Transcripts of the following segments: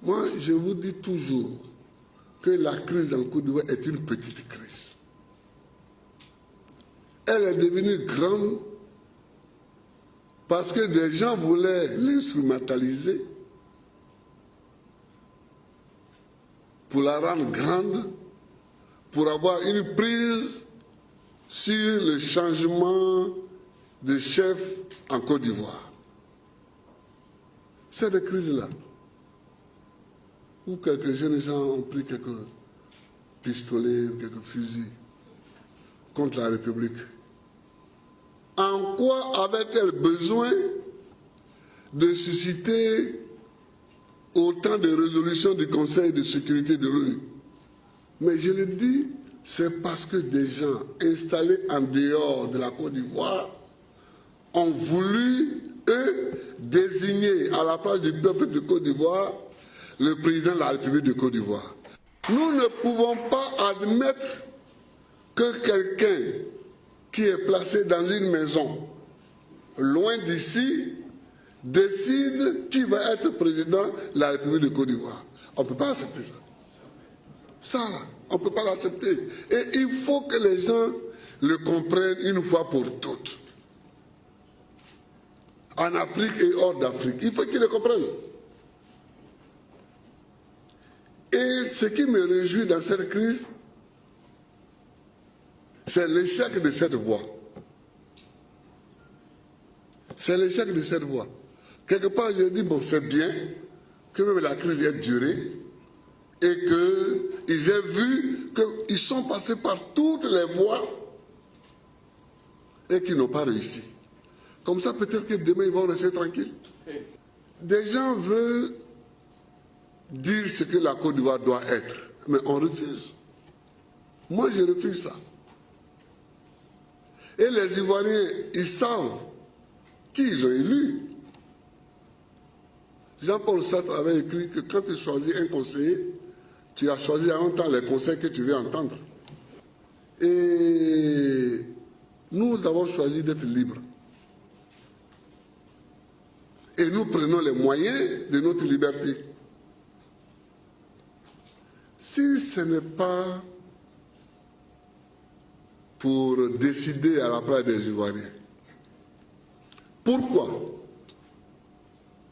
Moi, je vous dis toujours que la crise en Côte d'Ivoire est une petite crise. Elle est devenue grande parce que des gens voulaient l'instrumentaliser pour la rendre grande, pour avoir une prise sur le changement de chef en Côte d'Ivoire. Cette crise-là, où quelques jeunes gens ont pris quelques pistolets, quelques fusils contre la République, en quoi avait-elle besoin de susciter autant de résolutions du Conseil de sécurité de l'ONU? Mais je le dis, c'est parce que des gens installés en dehors de la Côte d'Ivoire ont voulu, eux, désigner à la place du peuple de Côte d'Ivoire le président de la République de Côte d'Ivoire. Nous ne pouvons pas admettre que quelqu'un qui est placé dans une maison loin d'ici décide qui va être président de la République de Côte d'Ivoire. On ne peut pas accepter ça. Ça, on ne peut pas l'accepter. Et il faut que les gens le comprennent une fois pour toutes. En Afrique et hors d'Afrique, il faut qu'ils le comprennent. Et ce qui me réjouit dans cette crise, c'est l'échec de cette voie. C'est l'échec de cette voie. Quelque part, je dis, bon, c'est bien que même la crise ait duré et qu'ils aient vu qu'ils sont passés par toutes les voies et qu'ils n'ont pas réussi. Comme ça, peut-être que demain, ils vont rester tranquilles. Des gens veulent dire ce que la Côte d'Ivoire doit être, mais on refuse. Moi, je refuse ça. Et les Ivoiriens, ils savent qui ils ont élu. Jean-Paul Sartre avait écrit que quand tu choisis un conseiller, tu as choisi en même temps les conseils que tu veux entendre. Et nous avons choisi d'être libres. Et nous prenons les moyens de notre liberté. Si ce n'est pas pour décider à la place des Ivoiriens, pourquoi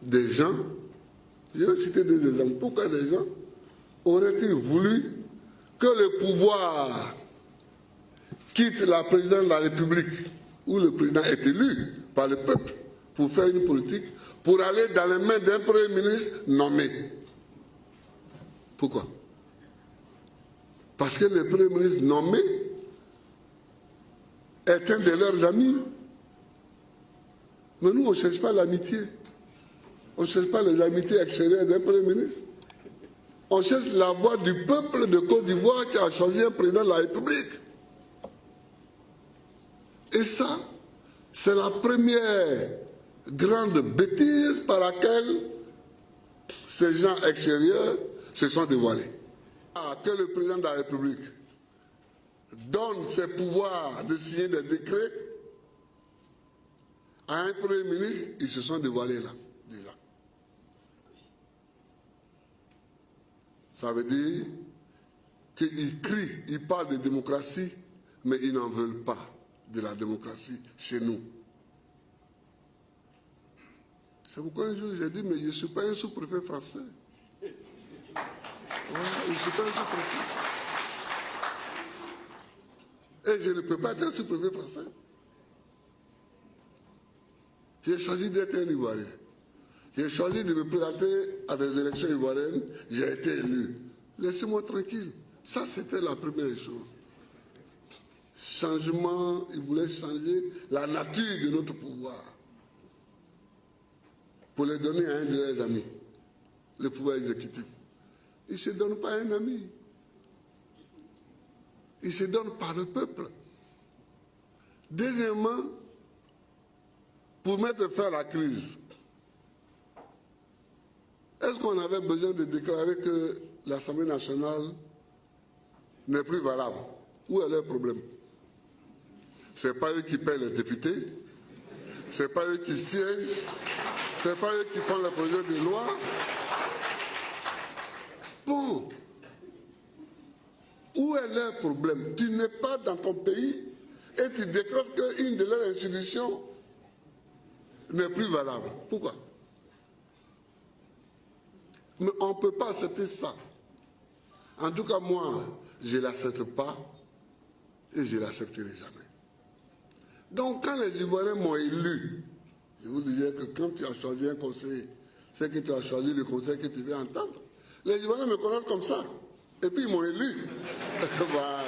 des gens, je vais citer des exemples, pourquoi des gens auraient-ils voulu que le pouvoir quitte la présidence de la République, où le président est élu par le peuple, pour faire une politique, pour aller dans les mains d'un Premier ministre nommé? Pourquoi? Parce que le Premier ministre nommé est un de leurs amis. Mais nous, on ne cherche pas l'amitié. On ne cherche pas les amitiés extérieures d'un Premier ministre. On cherche la voix du peuple de Côte d'Ivoire qui a choisi un président de la République. Et ça, c'est la première grande bêtise par laquelle ces gens extérieurs se sont dévoilés. Que le président de la République donne ses pouvoirs de signer des décrets à un Premier ministre, ils se sont dévoilés là, déjà. Ça veut dire qu'ils crient, ils parlent de démocratie, mais ils n'en veulent pas de la démocratie chez nous. C'est pourquoi un jour j'ai dit, mais je ne suis pas un sous-préfet français. Voilà, je ne suis pas un sous-préfet. Et je ne peux pas être un sous-préfet français. J'ai choisi d'être un Ivoirien. J'ai choisi de me présenter à des élections ivoiriennes. J'ai été élu. Laissez-moi tranquille. Ça, c'était la première chose. Changement, ils voulaient changer la nature de notre pouvoir pour les donner à un de leurs amis, le pouvoir exécutif. Ils ne se donnent pas à un ami. Ils se donnent par le peuple. Deuxièmement, pour mettre fin à la crise, est-ce qu'on avait besoin de déclarer que l'Assemblée nationale n'est plus valable? Où est le problème? Ce n'est pas eux qui paient les députés, ce n'est pas eux qui siègent, ce n'est pas eux qui font les projets de loi. est leur problème? Tu n'es pas dans ton pays et tu déclares qu'une de leurs institutions n'est plus valable. Pourquoi? Mais on ne peut pas accepter ça. En tout cas, moi, je ne l'accepte pas et je ne l'accepterai jamais. Donc, quand les Ivoiriens m'ont élu, je vous disais que quand tu as choisi un conseil, c'est que tu as choisi le conseil que tu veux entendre. Les Ivoiriens me connaissent comme ça. Et puis, ils m'ont élu. Voilà.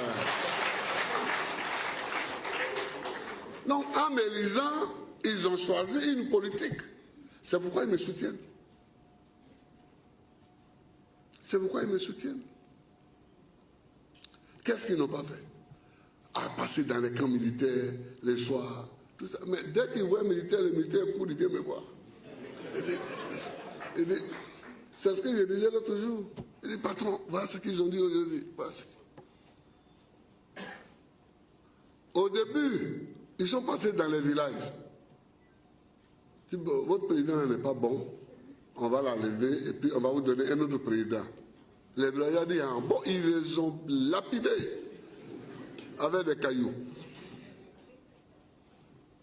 Donc, en m'élisant, ils ont choisi une politique. C'est pourquoi ils me soutiennent. C'est pourquoi ils me soutiennent. Qu'est-ce qu'ils n'ont pas fait? À passer dans les camps militaires, les soirs, tout ça. Mais dès qu'ils voient un militaire, le militaire court, il vient me voir. C'est ce que je disais l'autre jour. Il dit, patron, voilà ce qu'ils ont dit aujourd'hui. Voilà. Au début, ils sont passés dans les villages. Ils disent, bon, votre président n'est pas bon, on va l'enlever et puis on va vous donner un autre président. Les villageois ont dit, ah, bon, ils les ont lapidés avec des cailloux.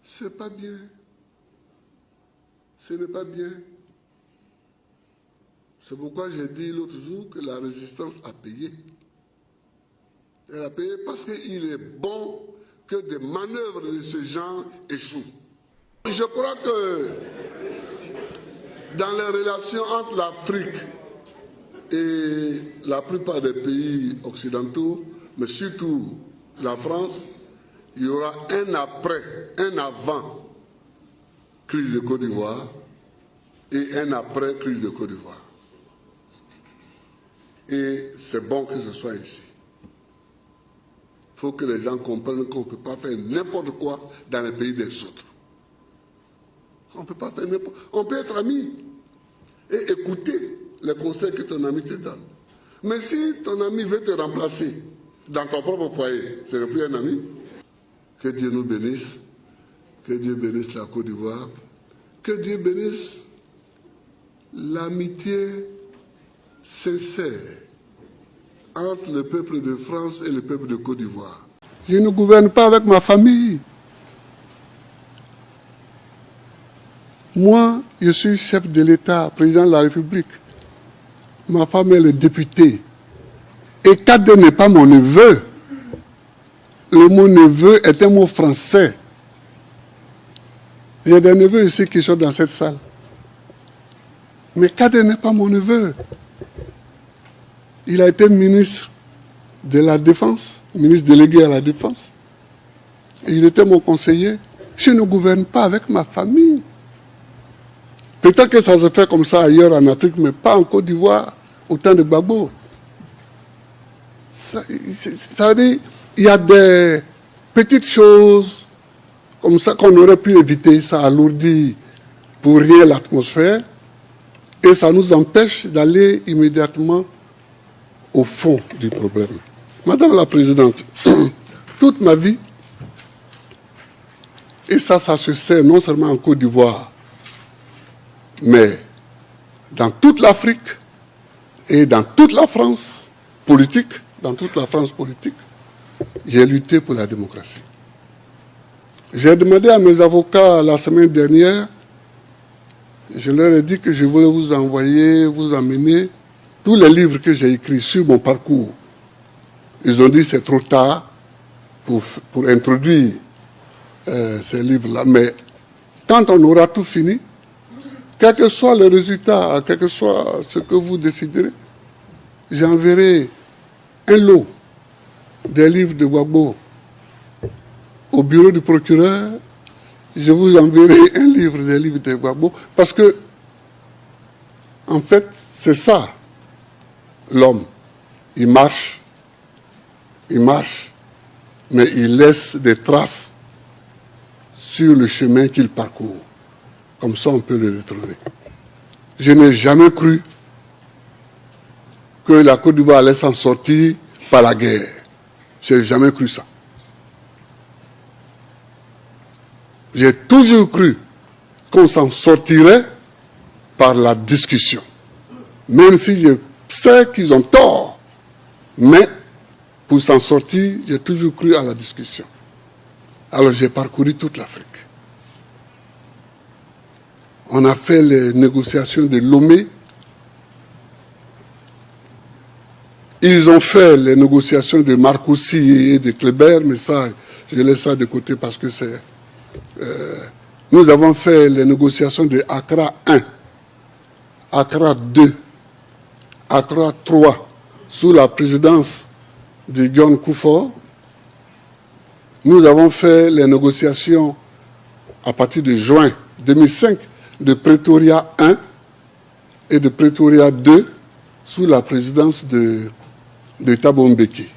C'est pas bien. Ce n'est pas bien. C'est pourquoi j'ai dit l'autre jour que la résistance a payé. Elle a payé parce qu'il est bon que des manœuvres de ce genre échouent. Je crois que dans les relations entre l'Afrique et la plupart des pays occidentaux, mais surtout la France, il y aura un après, un avant crise de Côte d'Ivoire et un après crise de Côte d'Ivoire. Et c'est bon que ce soit ici. Il faut que les gens comprennent qu'on ne peut pas faire n'importe quoi dans les pays des autres. On ne peut pas faire n'importe quoi. On peut être amis et écouter les conseils que ton ami te donne. Mais si ton ami veut te remplacer dans ton propre foyer, ce n'est plus un ami. Que Dieu nous bénisse. Que Dieu bénisse la Côte d'Ivoire. Que Dieu bénisse l'amitié sincère entre le peuple de France et le peuple de Côte d'Ivoire. Je ne gouverne pas avec ma famille. Moi, je suis chef de l'État, président de la République. Ma femme, elle est députée. Et Kade n'est pas mon neveu. Le mot neveu est un mot français. Il y a des neveux ici qui sont dans cette salle. Mais Kade n'est pas mon neveu. Il a été ministre de la Défense, ministre délégué à la Défense. Et il était mon conseiller. Je ne gouverne pas avec ma famille. Peut-être que ça se fait comme ça ailleurs en Afrique, mais pas en Côte d'Ivoire, au temps de Gbagbo. Ça veut dire, il y a des petites choses comme ça qu'on aurait pu éviter, ça alourdit pour rien l'atmosphère, et ça nous empêche d'aller immédiatement au fond du problème. Madame la Présidente, toute ma vie, et ça se sait non seulement en Côte d'Ivoire, mais dans toute l'Afrique et dans toute la France politique, j'ai lutté pour la démocratie. J'ai demandé à mes avocats la semaine dernière, je leur ai dit que je voulais vous envoyer, vous amener tous les livres que j'ai écrits sur mon parcours. Ils ont dit que c'est trop tard pour introduire ces livres-là. Mais quand on aura tout fini, quel que soit le résultat, quel que soit ce que vous déciderez, j'enverrai un lot des livres de Gbagbo au bureau du procureur. Je vous enverrai un livre des livres de Gbagbo, parce que, en fait, c'est ça, l'homme. Il marche, mais il laisse des traces sur le chemin qu'il parcourt. Comme ça, on peut le retrouver. Je n'ai jamais cru que la Côte d'Ivoire allait s'en sortir par la guerre. Je n'ai jamais cru ça. J'ai toujours cru qu'on s'en sortirait par la discussion. Même si je sais qu'ils ont tort. Mais Pour s'en sortir, j'ai toujours cru à la discussion. Alors j'ai parcouru toute l'Afrique. On a fait les négociations de Lomé. Ils ont fait les négociations de Marcoussis et de Kléber, mais ça, je laisse ça de côté parce que c'est... nous avons fait les négociations de Accra 1, Accra 2, Accra 3, sous la présidence de John Kufuor. Nous avons fait les négociations à partir de juin 2005 de Pretoria 1 et de Pretoria 2 sous la présidence de Thabo Mbeki.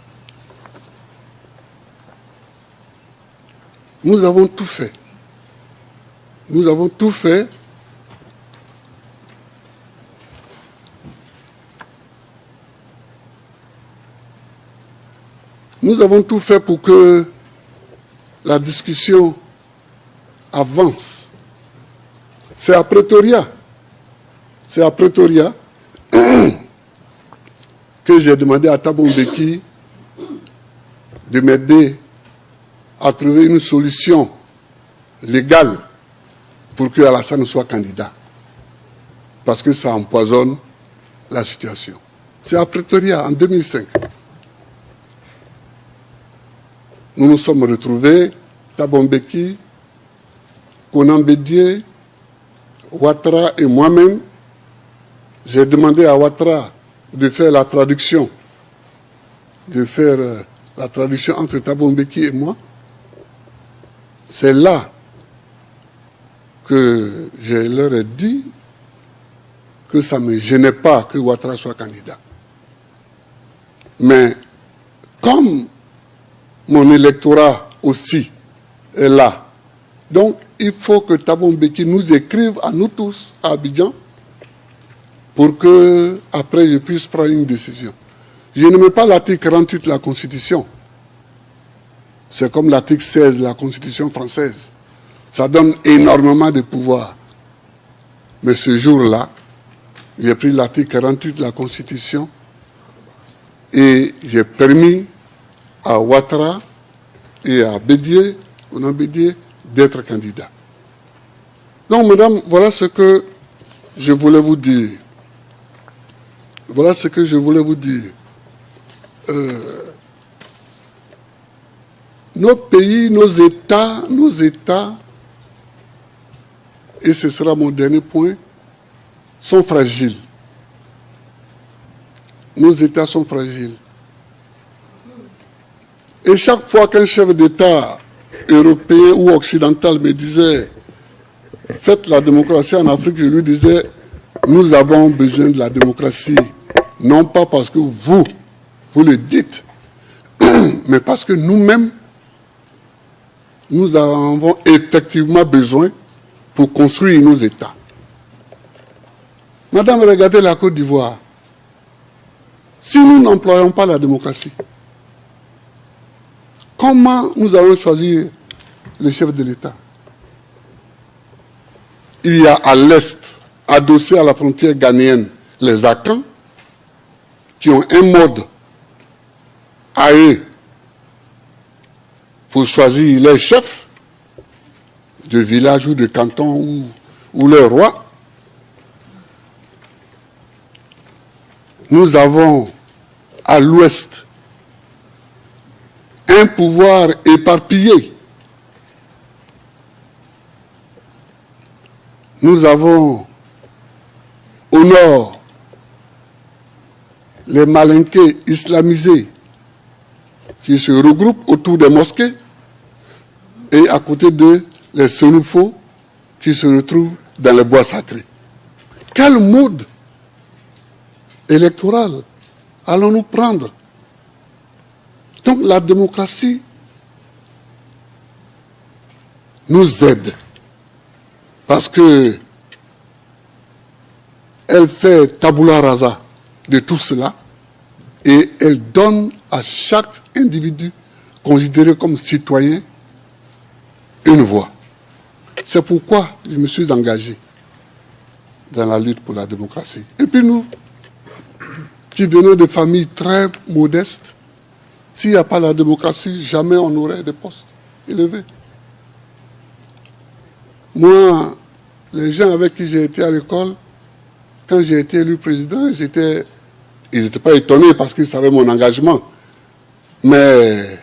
Nous avons tout fait. Nous avons tout fait. Nous avons tout fait pour que la discussion avance. C'est à Pretoria que j'ai demandé à Thabo Mbeki de m'aider à trouver une solution légale pour que Alassane soit candidat. Parce que ça empoisonne la situation. C'est à Pretoria en 2005. Nous nous sommes retrouvés, Thabo Mbeki, Konan Bédié, Ouattara et moi-même. J'ai demandé à Ouattara de faire la traduction, entre Thabo Mbeki et moi. C'est là que je leur ai dit que ça ne me gênait pas que Ouattara soit candidat. Mais comme mon électorat aussi est là, donc il faut que Thabo Mbeki nous écrive à nous tous à Abidjan pour que après je puisse prendre une décision. Je ne mets pas l'article 48 de la Constitution. C'est comme l'article 16 de la Constitution française. Ça donne énormément de pouvoir. Mais ce jour-là, j'ai pris l'article 48 de la Constitution et j'ai permis à Ouattara et à Bédié, d'être candidats. Donc, mesdames, voilà ce que je voulais vous dire. Voilà ce que je voulais vous dire. Nos pays, nos États, et ce sera mon dernier point, sont fragiles. Nos États sont fragiles. Et chaque fois qu'un chef d'État européen ou occidental me disait « Faites la démocratie en Afrique », je lui disais « Nous avons besoin de la démocratie, non pas parce que vous le dites, mais parce que nous-mêmes, nous avons effectivement besoin pour construire nos États. » Madame, regardez la Côte d'Ivoire. Si nous n'employons pas la démocratie, comment nous allons choisir le chef de l'État? Il y a à l'est, adossé à la frontière ghanéenne, les Akans, qui ont un mode à eux pour choisir les chefs de village ou de canton ou leur roi. Nous avons à l'ouest un pouvoir éparpillé. Nous avons au nord les Malinqués islamisés qui se regroupent autour des mosquées et à côté d'eux les Sénoufos qui se retrouvent dans les bois sacrés. Quel mode électoral allons-nous prendre? Donc la démocratie nous aide parce que elle fait tabula rasa de tout cela et elle donne à chaque individu considéré comme citoyen une voix. C'est pourquoi je me suis engagé dans la lutte pour la démocratie. Et puis nous, qui venons de familles très modestes, S'il n'y a pas la démocratie, jamais on aurait des postes élevés. Moi, les gens avec qui j'ai été à l'école, quand j'ai été élu président, ils n'étaient pas étonnés parce qu'ils savaient mon engagement. Mais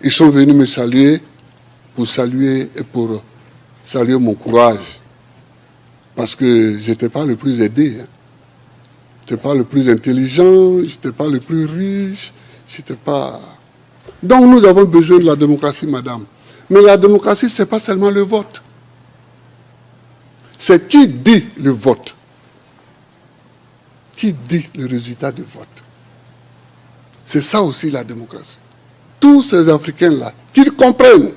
ils sont venus me saluer pour saluer mon courage. Parce que je n'étais pas le plus aidé. Hein. Je n'étais pas le plus intelligent, je n'étais pas le plus riche, je n'étais pas... Donc nous avons besoin de la démocratie, madame. Mais la démocratie, ce n'est pas seulement le vote. C'est qui dit le vote. Qui dit le résultat du vote. C'est ça aussi la démocratie. Tous ces Africains-là, qu'ils comprennent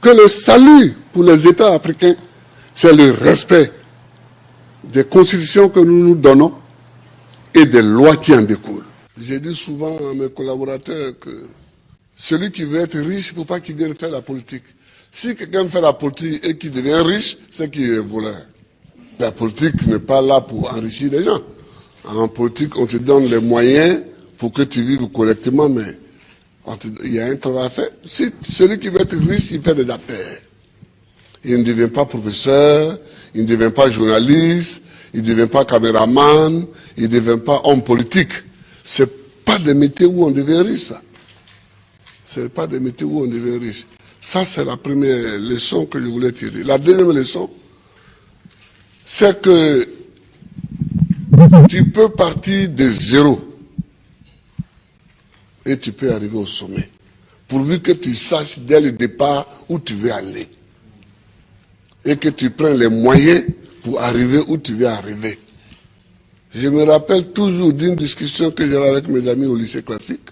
que le salut pour les États africains, c'est le respect des constitutions que nous nous donnons et des lois qui en découlent. J'ai dit souvent à mes collaborateurs que celui qui veut être riche, il ne faut pas qu'il vienne faire la politique. Si quelqu'un fait la politique et qu'il devient riche, c'est qu'il est voleur. La politique n'est pas là pour enrichir les gens. En politique, on te donne les moyens pour que tu vives correctement, mais il y a un travail à faire. Si celui qui veut être riche, il fait des affaires. Il ne devient pas professeur, il ne devient pas journaliste, il ne devient pas caméraman, il ne devient pas homme politique. Ce n'est pas des métiers où on devient riche, ça. Ce n'est pas des métiers où on devient riche. Ça, c'est la première leçon que je voulais tirer. La deuxième leçon, c'est que tu peux partir de zéro et tu peux arriver au sommet. Pourvu que tu saches dès le départ où tu veux aller. Et que tu prennes les moyens pour arriver où tu veux arriver. Je me rappelle toujours d'une discussion que j'avais avec mes amis au lycée classique.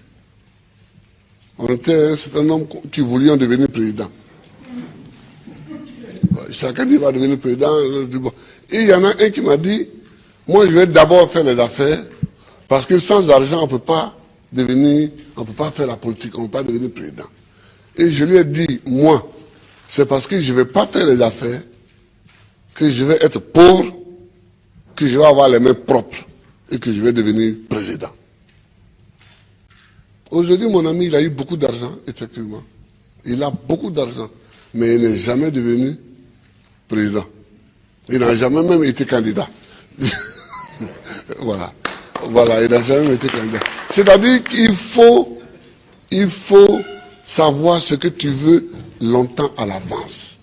On était un certain nombre qui voulions devenir président. Chacun dit va devenir président. Et il y en a un qui m'a dit, moi je vais d'abord faire les affaires, parce que sans argent on ne peut pas faire la politique, on ne peut pas devenir président. Et je lui ai dit, moi, c'est parce que je ne vais pas faire les affaires, que je vais être pauvre, que je vais avoir les mains propres et que je vais devenir président. Aujourd'hui, mon ami, il a eu beaucoup d'argent, effectivement. Il a beaucoup d'argent, mais il n'est jamais devenu président. Il n'a jamais même été candidat. Voilà, il n'a jamais été candidat. C'est-à-dire qu'il faut savoir ce que tu veux longtemps à l'avance.